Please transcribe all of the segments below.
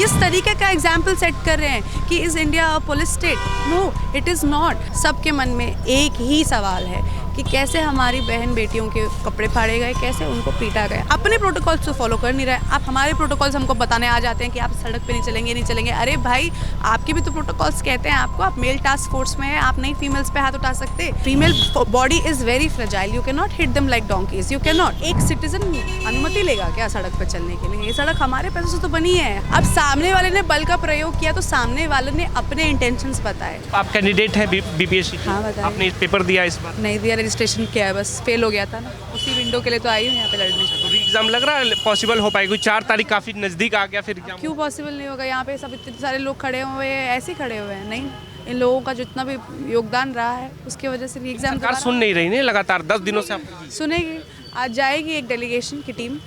किस तरीके का एग्जाम्पल सेट कर रहे हैं कि is India a police state? No, it is not. सबके मन में एक ही सवाल है कि कैसे हमारी बहन बेटियों के कपड़े फाड़े गए, कैसे उनको पीटा गया। अपने प्रोटोकॉल्स तो फॉलो कर नहीं रहे, आप हमारे प्रोटोकॉल्स हमको बताने आ जाते हैं कि आप सड़क पे नहीं चलेंगे। अरे भाई, आपके भी तो प्रोटोकॉल्स कहते हैं आपको, आप मेल टास्क फोर्स में हैं, आप नहीं फीमेल्स पे हाथ उठा सकते। Female body is very fragile, you can not hit them like donkey's, you can not. एक सिटीजन अनुमति लेगा क्या सड़क पर चलने के लिए? ये सड़क हमारे पैसों से तो बनी है। अब सामने वाले ने बल का प्रयोग किया तो सामने वाले ने अपने इंटेंशंस बताए। आप कैंडिडेट हैं बीपीएससी? हाँ, बताइए। आपने पेपर दिया इस बार? नहीं दिया, रजिस्ट्रेशन किया है, बस फेल हो गया था ना, उसी विंडो के लिए तो आई हूँ यहाँ पे लड़ने। तो एग्जाम लग रहा है पॉसिबल हो पाएगी? 4 तारीख काफी नजदीक आ गया, फिर एग्जाम क्यों पॉसिबल नहीं होगा? यहाँ पे सब इतने सारे लोग खड़े हुए हैं, ऐसे ही खड़े हुए हैं। नहीं, इन लोगों का जितना भी योगदान रहा है उसकी वजह से भी एग्जाम सरकार सुन नहीं रही नहीं लगातार 10 दिनों से? सुनेगी। आज जाएगी एक डेलीगेशन की टीम,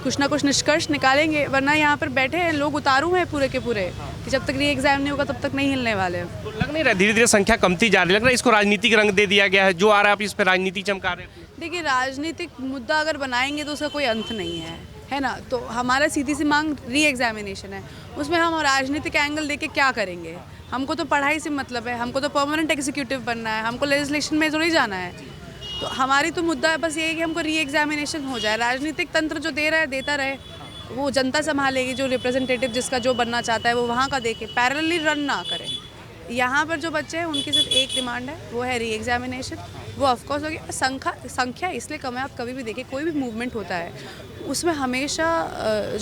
कुछ ना कुछ निष्कर्ष निकालेंगे, वरना यहाँ पर बैठे हैं लोग उतारू हैं पूरे के पूरे कि जब तक री एग्जाम नहीं होगा तब तक नहीं हिलने वाले हैं। तो लग नहीं रहा धीरे धीरे संख्या कमती जा रही? लग रहा है इसको राजनीतिक रंग दे दिया गया है, जो आ रहा है आप इस पर राजनीति चमका रहे हैं? देखिए, राजनीतिक मुद्दा अगर बनाएंगे तो उसका कोई अंत नहीं है ना। तो हमारा सीधी सी मांग री एग्जामिनेशन है, उसमें हम राजनीतिक एंगल देके क्या करेंगे? हमको तो पढ़ाई से मतलब है, हमको तो परमानेंट एग्जीक्यूटिव बनना है, हमको लेजिस्लेशन में थोड़ी जाना है। तो हमारी तो मुद्दा है बस यही कि हमको री एग्जामिनेशन हो जाए। राजनीतिक तंत्र जो दे रहा है देता रहे, वो जनता संभालेगी। जो रिप्रेजेंटेटिव जिसका जो बनना चाहता है वो वहाँ का देखे, पैरेलली रन ना करे। यहाँ पर जो बच्चे हैं उनकी सिर्फ एक डिमांड है, वो है री एग्जामिनेशन। वो ऑफकोर्स होगी। संख्या इसलिए कम है, आप कभी भी देखिए कोई भी मूवमेंट होता है उसमें हमेशा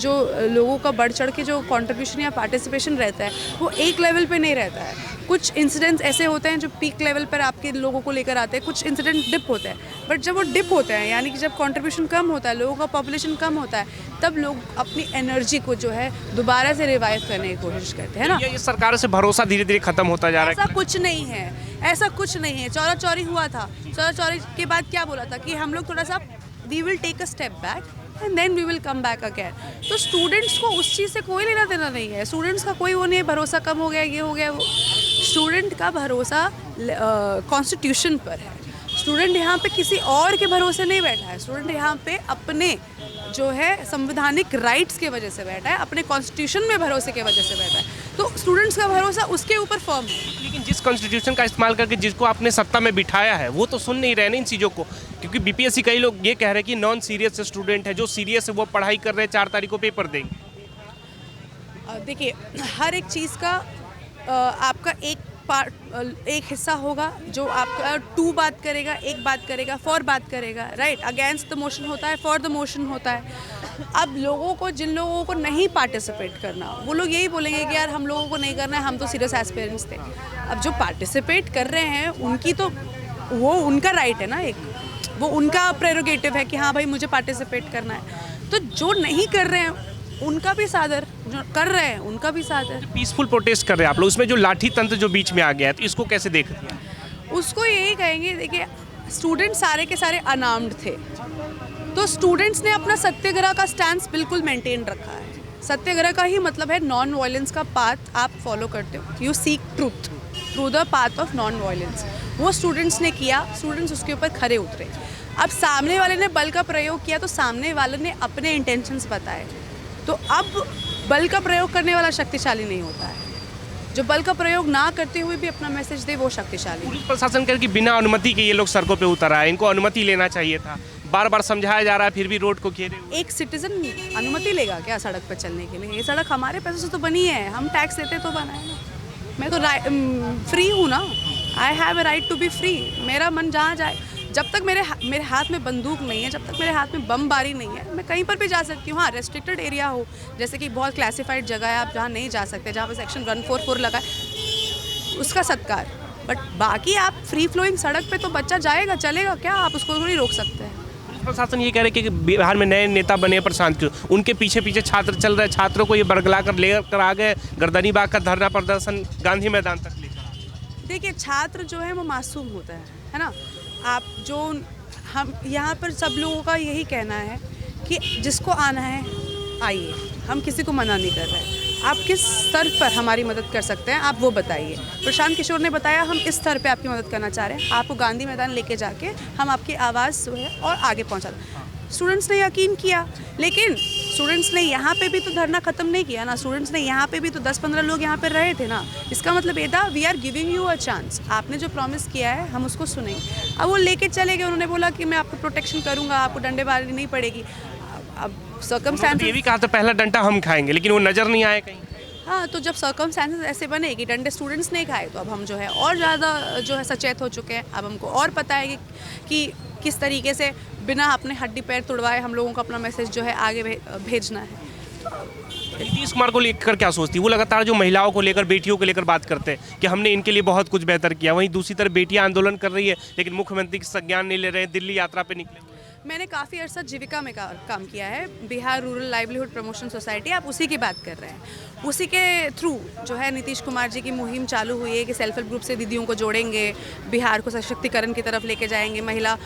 जो लोगों का बढ़ चढ़ के जो कंट्रीब्यूशन या पार्टिसिपेशन रहता है वो एक लेवल पे नहीं रहता है। कुछ इंसिडेंट्स ऐसे होते हैं जो पीक लेवल पर आपके लोगों को लेकर आते हैं, कुछ इंसिडेंट डिप होते हैं। बट जब वो डिप होते हैं, यानी कि जब कंट्रीब्यूशन कम होता है, लोगों का पॉपुलेशन कम होता है, तब लोग अपनी एनर्जी को जो है दोबारा से रिवाइव करने की कोशिश करते हैं ना। ये सरकार से भरोसा धीरे धीरे खत्म होता जा रहा है? ऐसा कुछ नहीं है, ऐसा कुछ नहीं है। चौरा चौरी हुआ था, चौरा चौरी के बाद क्या बोला था कि हम लोग थोड़ा सा we will take a step back and then we will come back again. तो स्टूडेंट्स को उस चीज़ से कोई लेना देना नहीं है। स्टूडेंट्स का कोई वो नहीं है, भरोसा कम हो गया, ये हो गया, वो। स्टूडेंट का भरोसा कॉन्स्टिट्यूशन पर है। स्टूडेंट यहाँ पे किसी और के भरोसे नहीं बैठा है। स्टूडेंट यहाँ पे अपने जो है संवैधानिक राइट्स के वजह से बैठा है, अपने कॉन्स्टिट्यूशन में भरोसे के वजह से बैठा है। तो स्टूडेंट्स का भरोसा उसके ऊपर फर्म है। लेकिन जिस कॉन्स्टिट्यूशन का इस्तेमाल करके जिसको आपने सत्ता में बिठाया है वो तो सुन नहीं रहे ना इन चीज़ों को। क्योंकि बीपीएससी कई लोग ये कह रहे हैं कि नॉन सीरियस स्टूडेंट है, जो सीरियस है वो पढ़ाई कर रहे हैं, 4 तारीख को पेपर देंगे। देखिए, हर एक चीज़ का आपका एक हिस्सा होगा जो आपका टू बात करेगा, एक बात करेगा, फॉर बात करेगा, राइट। अगेंस्ट द मोशन होता है, फॉर द मोशन होता है। अब लोगों को, जिन लोगों को नहीं पार्टिसिपेट करना, वो लोग यही बोलेंगे कि यार हम लोगों को नहीं करना है, हम तो सीरियस एस्पिरेंट्स थे। अब जो पार्टिसिपेट कर रहे हैं उनकी तो वो उनका राइट है ना, एक वो उनका प्रेरोगेटिव है कि हाँ भाई मुझे पार्टिसिपेट करना है। तो जो नहीं कर रहे हैं उनका भी सादर, जो कर रहे हैं उनका भी सादर। पीसफुल प्रोटेस्ट कर रहे हैं आप लोग, उसमें जो लाठी तंत्र जो बीच में आ गया है, तो इसको कैसे देखते हैं? उसको यही कहेंगे, देखिए स्टूडेंट सारे के सारे अनार्म्ड थे, तो स्टूडेंट्स ने अपना सत्याग्रह का स्टैंड बिल्कुल मेंटेन रखा है। सत्याग्रह का ही मतलब है नॉन वायलेंस का पाथ आप फॉलो करते हो, you seek truth through the path of non violence. वो स्टूडेंट्स ने किया, स्टूडेंट्स उसके ऊपर खरे उतरे। अब सामने वाले ने बल का प्रयोग किया तो सामने वाले ने अपने इंटेंशंस बताए। तो अब बल का प्रयोग करने वाला शक्तिशाली नहीं होता है, जो बल का प्रयोग ना करते हुए भी अपना मैसेज दे वो शक्तिशाली। पुलिस प्रशासन कह रहा है कि बिना अनुमति के ये लोग सड़कों पे उतर आए, इनको अनुमति लेना चाहिए था। बार बार समझाया जा रहा है फिर भी रोड को घेरे हुए। एक सिटीजन अनुमति लेगा क्या सड़क पर चलने के लिए? ये सड़क हमारे पैसों से तो बनी है, हम टैक्स देते तो बना है ना। मैं तो फ्री हूँ ना, I have a right to be free. मेरा मन जहाँ जाए, जब तक मेरे हाथ में बंदूक नहीं है, जब तक मेरे हाथ में बमबारी नहीं है, मैं कहीं पर भी जा सकती हूँ। हाँ, रेस्ट्रिक्टेड एरिया हो, जैसे कि बहुत क्लासिफाइड जगह है आप जहाँ नहीं जा सकते, जहाँ पर सेक्शन 144 लगा है, उसका सत्कार। बट बाकी आप फ्री फ्लोइंग सड़क पे तो बच्चा जाएगा चलेगा क्या, आप उसको थोड़ी रोक सकते हैं। प्रशासन ये कह रहे हैं कि बिहार में नए नेता बने प्रशांत क्यों, उनके पीछे पीछे छात्र चल रहे, छात्रों को ये बरगला कर लेकर आ गए, गर्दनी बाग का धरना प्रदर्शन गांधी मैदान तक लेकर। देखिए, छात्र जो है वो मासूम होता है ना। आप जो हम यहाँ पर सब लोगों का यही कहना है कि जिसको आना है आइए, हम किसी को मना नहीं कर रहे। आप किस स्तर पर हमारी मदद कर सकते हैं आप वो बताइए। प्रशांत किशोर ने बताया हम इस स्तर पे आपकी मदद करना चाह रहे हैं, आपको गांधी मैदान लेके जाके हम आपकी आवाज़ जो है और आगे पहुँचा। स्टूडेंट्स ने यकीन किया, लेकिन स्टूडेंट्स ने यहाँ पे भी तो धरना ख़त्म नहीं किया ना, स्टूडेंट्स ने यहाँ पे भी तो 10-15 लोग यहाँ पे रहे थे ना। इसका मतलब ये था we are giving you a chance, आपने जो प्रॉमिस किया है हम उसको सुनेंगे। अब वो लेके चले गए, उन्होंने बोला कि मैं आपको प्रोटेक्शन करूँगा, आपको डंडेबाजी नहीं पड़ेगी। अब ये सर्कमस्टेंसेस, भी कहा था पहला डंडा हम खाएंगे, लेकिन वो नज़र नहीं आए कहीं। हाँ, तो जब सर्कमस्टेंसेस ऐसे बने कि डंडे स्टूडेंट्स नहीं खाए, तो अब हम जो है और ज़्यादा जो है सचेत हो चुके हैं। अब हमको और पता है कि किस तरीके से बिना अपने हड्डी पैर तुड़वाए हम लोगों को अपना मैसेज जो है आगे भेजना है। नीतीश कुमार को लेकर क्या सोचती है? वो लगातार जो महिलाओं को लेकर, बेटियों को लेकर बात करते हैं कि हमने इनके लिए बहुत कुछ बेहतर किया, वहीं दूसरी तरफ बेटियां आंदोलन कर रही है लेकिन मुख्यमंत्री का संज्ञान नहीं ले रहे हैं, दिल्ली यात्रा पे निकले। मैंने काफ़ी अर्सा जीविका में काम किया है, Bihar rural livelihood promotion society, आप उसी की बात कर रहे हैं। उसी के थ्रू जो है नीतीश कुमार जी की मुहिम चालू हुई है कि सेल्फ हेल्प ग्रुप से दीदियों को जोड़ेंगे, बिहार को सशक्तिकरण की तरफ लेके जाएंगे महिला।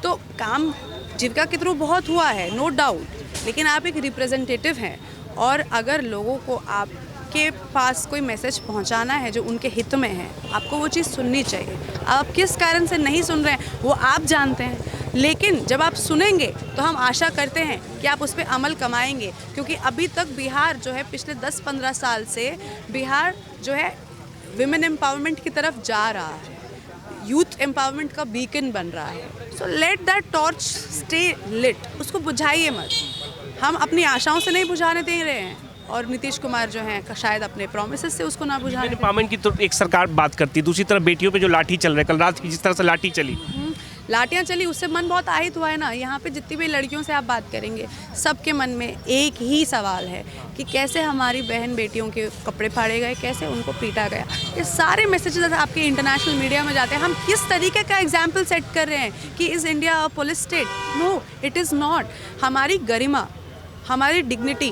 तो काम जीविका के थ्रू बहुत हुआ है, नो डाउट, लेकिन आप एक रिप्रेजेंटेटिव हैं और अगर लोगों को आपके पास कोई मैसेज पहुंचाना है जो उनके हित में है, आपको वो चीज़ सुननी चाहिए। आप किस कारण से नहीं सुन रहे हैं वो आप जानते हैं, लेकिन जब आप सुनेंगे तो हम आशा करते हैं कि आप उस पर अमल कमाएंगे, क्योंकि अभी तक बिहार जो है पिछले 10-15 साल से बिहार जो है विमेन एम्पावरमेंट की तरफ जा रहा है, यूथ एम्पावरमेंट का बीकन बन रहा है। So let that torch stay lit, उसको बुझाइए मत। हम अपनी आशाओं से नहीं बुझाने दे रहे हैं और नीतीश कुमार जो हैं शायद अपने प्रोमिसेस से उसको ना बुझाने दें। एम्पावरमेंट की तो एक सरकार बात करती है, दूसरी तरफ बेटियों पे जो लाठी चल रहा है, कल रात की जिस तरह से लाठी चली, लाठियाँ चली, उससे मन बहुत আহিत हुआ है ना। यहाँ पे जितनी भी लड़कियों से आप बात करेंगे, सबके मन में एक ही सवाल है कि कैसे हमारी बहन बेटियों के कपड़े फाड़े गए, कैसे उनको पीटा गया। ये सारे मैसेजेस आपके इंटरनेशनल मीडिया में जाते हैं। हम किस तरीके का एग्जाम्पल सेट कर रहे हैं कि is India a police state? No, it is not. हमारी गरिमा, हमारी डिग्निटी,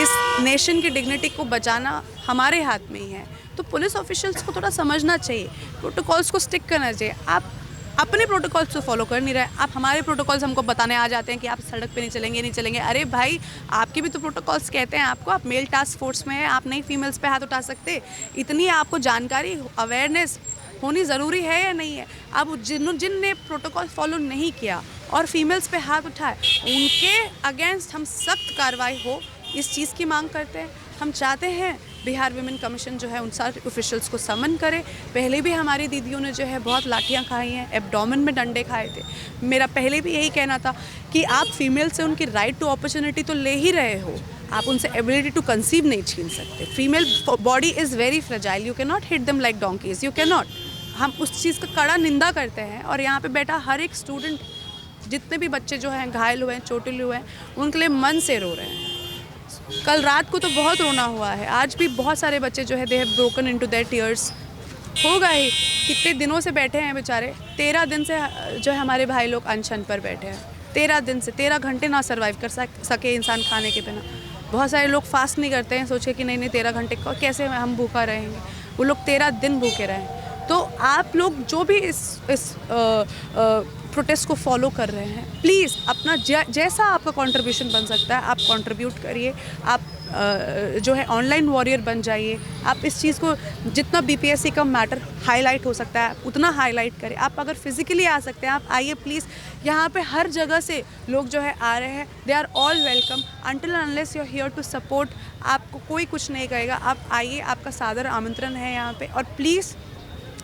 इस नेशन की डिग्निटी को बचाना हमारे हाथ में ही है। तो पुलिस ऑफिशियल्स को थोड़ा समझना चाहिए, प्रोटोकॉल्स को स्टिक करना चाहिए। आप अपने प्रोटोकॉल्स को फॉलो कर नहीं रहे, आप हमारे प्रोटोकॉल्स हमको बताने आ जाते हैं कि आप सड़क पे नहीं चलेंगे। अरे भाई, आपके भी तो प्रोटोकॉल्स कहते हैं आपको, आप मेल टास्क फोर्स में हैं, आप नहीं फीमेल्स पे हाथ उठा सकते। इतनी आपको जानकारी, अवेयरनेस होनी ज़रूरी है या नहीं है? अब जिनने प्रोटोकॉल फॉलो नहीं किया और फीमेल्स पे हाथ उठाए, उनके अगेंस्ट हम सख्त कार्रवाई हो, इस चीज़ की मांग करते हैं। हम चाहते हैं बिहार विमेन कमीशन जो है उन सारे ऑफिशियल्स को समन करे। पहले भी हमारी दीदियों ने जो है बहुत लाठियाँ खाई हैं, एब्डोमेन में डंडे खाए थे। मेरा पहले भी यही कहना था कि आप फीमेल से उनकी राइट टू अपॉर्चुनिटी तो ले ही रहे हो, आप उनसे एबिलिटी टू कंसीव नहीं छीन सकते। Female body is very fragile, you can not hit them like donkey's, you can not. हम उस चीज़ का कड़ा निंदा करते हैं और यहाँ पे बैठा हर एक स्टूडेंट, जितने भी बच्चे जो हैं घायल हुए हैं, चोटिल हुए हैं, उनके लिए मन से रो रहे हैं। कल रात को तो बहुत रोना हुआ है, आज भी बहुत सारे बच्चे जो है they have broken into their tears. होगा ही, कितने दिनों से बैठे हैं बेचारे, 13 दिन से जो है हमारे भाई लोग अनशन पर बैठे हैं। 13 दिन से, 13 घंटे ना सर्वाइव कर सके इंसान खाने के बिना। बहुत सारे लोग फास्ट नहीं करते हैं, सोचे कि नहीं 13 घंटे कैसे हम भूखा रहेंगे, वो लोग 13 दिन भूखे रहें। तो आप लोग जो भी इस प्रोटेस्ट को फॉलो कर रहे हैं, प्लीज़ अपना जैसा आपका कंट्रीब्यूशन बन सकता है आप कंट्रीब्यूट करिए। आप जो है ऑनलाइन वॉरियर बन जाइए। आप इस चीज़ को जितना बीपीएससी का मैटर हाईलाइट हो सकता है उतना हाईलाइट करें। आप अगर फिजिकली आ सकते हैं आप आइए प्लीज़। यहाँ पे हर जगह से लोग जो है आ रहे हैं, they are all welcome until unless you are here to support. आपको कोई कुछ नहीं कहेगा, आप आइए, आपका सादर आमंत्रण है यहाँ पे। और प्लीज़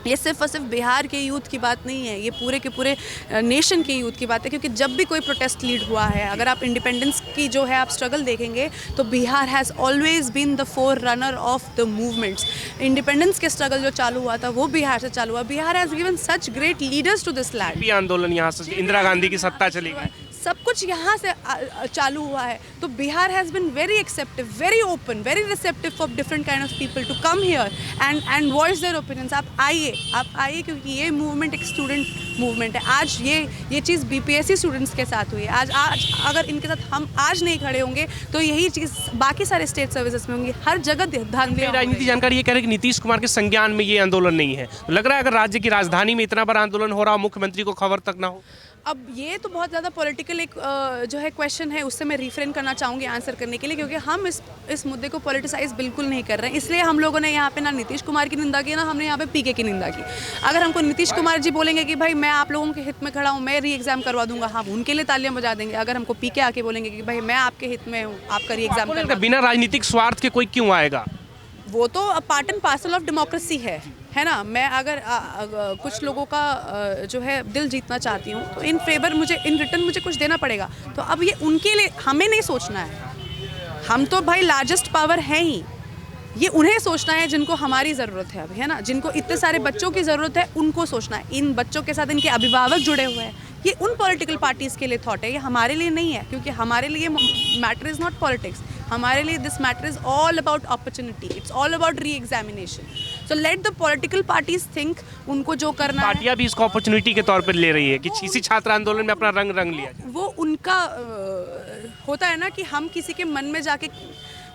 ये सिर्फ और सिर्फ बिहार के यूथ की बात नहीं है, ये पूरे के पूरे नेशन के यूथ की बात है। क्योंकि जब भी कोई प्रोटेस्ट लीड हुआ है, अगर आप इंडिपेंडेंस की जो है आप स्ट्रगल देखेंगे तो Bihar has always been the forerunner of the movements. Independence के स्ट्रगल जो चालू हुआ था वो बिहार से चालू हुआ। Bihar has given such great leaders to this land. आंदोलन यहाँ से इंदिरा गांधी की सत्ता चली गई, सब कुछ यहाँ से चालू हुआ है। तो Bihar has been very acceptive, very open, very receptive for different kind of people to come here and voice their opinions. आप आइए क्योंकि ये मूवमेंट एक स्टूडेंट मूवमेंट है। आज ये चीज़ बीपीएससी स्टूडेंट्स के साथ हुई है। आज अगर इनके साथ हम आज नहीं खड़े होंगे तो यही चीज़ बाकी सारे स्टेट सर्विसेज में होंगी। हर जगह ध्यान दिया। राजनीति जानकारी ये कह रहे हैं कि नीतीश कुमार के संज्ञान में ये आंदोलन नहीं है। तो लग रहा है अगर राज्य की राजधानी में इतना बड़ा आंदोलन हो रहा हो, मुख्यमंत्री को खबर तक ना हो। अब ये तो बहुत ज़्यादा पॉलिटिकल एक जो है क्वेश्चन है, उससे मैं रिफ्रेन करना चाहूँगी आंसर करने के लिए, क्योंकि हम इस मुद्दे को पॉलिटिसाइज बिल्कुल नहीं कर रहे हैं। इसलिए हम लोगों ने यहाँ पे ना नीतीश कुमार की निंदा की, ना हमने यहाँ पे पीके की निंदा की। अगर हमको नीतीश कुमार जी बोलेंगे कि भाई मैं आप लोगों के हित में खड़ा हूँ, मैं री एग्ज़ाम करवा दूंगा, हम उनके लिए तालियां बजा देंगे। अगर हमको पीके आके बोलेंगे कि भाई मैं आपके हित में हूँ, आपका री एग्ज़ाम करवा, बिना राजनीतिक स्वार्थ के कोई क्यों आएगा? वो तो part and parcel of democracy है ना। मैं अगर कुछ लोगों का जो है दिल जीतना चाहती हूँ, तो इन फेवर मुझे इन रिटर्न मुझे कुछ देना पड़ेगा। तो अब ये उनके लिए हमें नहीं सोचना है, हम तो भाई लार्जेस्ट पावर हैं ही, ये उन्हें सोचना है जिनको हमारी ज़रूरत है अभी, है ना, जिनको इतने सारे बच्चों की ज़रूरत है, उनको सोचना है। इन बच्चों के साथ इनके अभिभावक जुड़े हुए हैं, ये उन पॉलिटिकल पार्टीज़ के लिए थॉट है, ये हमारे लिए नहीं है, क्योंकि हमारे लिए मैटर इज़ नॉट पॉलिटिक्स। हमारे लिए this matter is all about opportunity, it's all about re examination. So let the political parties think, उनको जो करना है। पार्टियां भी इसको अपॉर्चुनिटी के तौर पर ले रही है कि इसी छात्र आंदोलन में अपना रंग लिया जाए। वो उनका होता है ना कि हम किसी के मन में जाके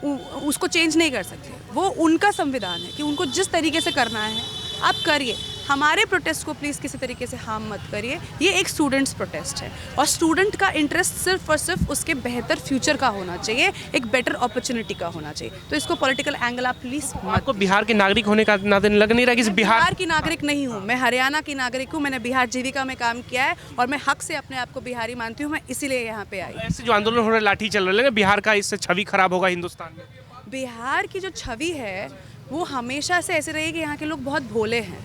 उसको चेंज नहीं कर सकते। वो उनका संविधान है कि उनको जिस तरीके से करना है आप करिए। हमारे प्रोटेस्ट को प्लीज़ किसी तरीके से हार्म मत करिए। ये एक स्टूडेंट्स प्रोटेस्ट है और स्टूडेंट का इंटरेस्ट सिर्फ और सिर्फ उसके बेहतर फ्यूचर का होना चाहिए, एक बेटर अपॉर्चुनिटी का होना चाहिए। तो इसको पॉलिटिकल एंगल आप प्लीज़ मत। आपको बिहार के नागरिक होने का नाते लग नहीं रहा कि बिहार की नागरिक नहीं हूँ, मैं हरियाणा की नागरिक हूँ। मैंने बिहार जीविका में काम किया है और मैं हक से अपने आप को बिहारी मानती हूँ। मैं इसीलिए यहाँ पे आई। ऐसे जो आंदोलन हो रहा है, लाठी चल रहा है, बिहार का इससे छवि खराब होगा हिंदुस्तान में? बिहार की जो छवि है वो हमेशा से ऐसे रही कि यहाँ के लोग बहुत भोले हैं,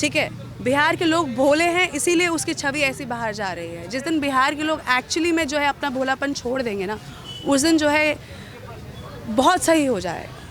ठीक है। बिहार के लोग भोले हैं, इसीलिए उसकी छवि ऐसी बाहर जा रही है। जिस दिन बिहार के लोग एक्चुअली में जो है अपना भोलापन छोड़ देंगे ना, उस दिन जो है बहुत सही हो जाएगा।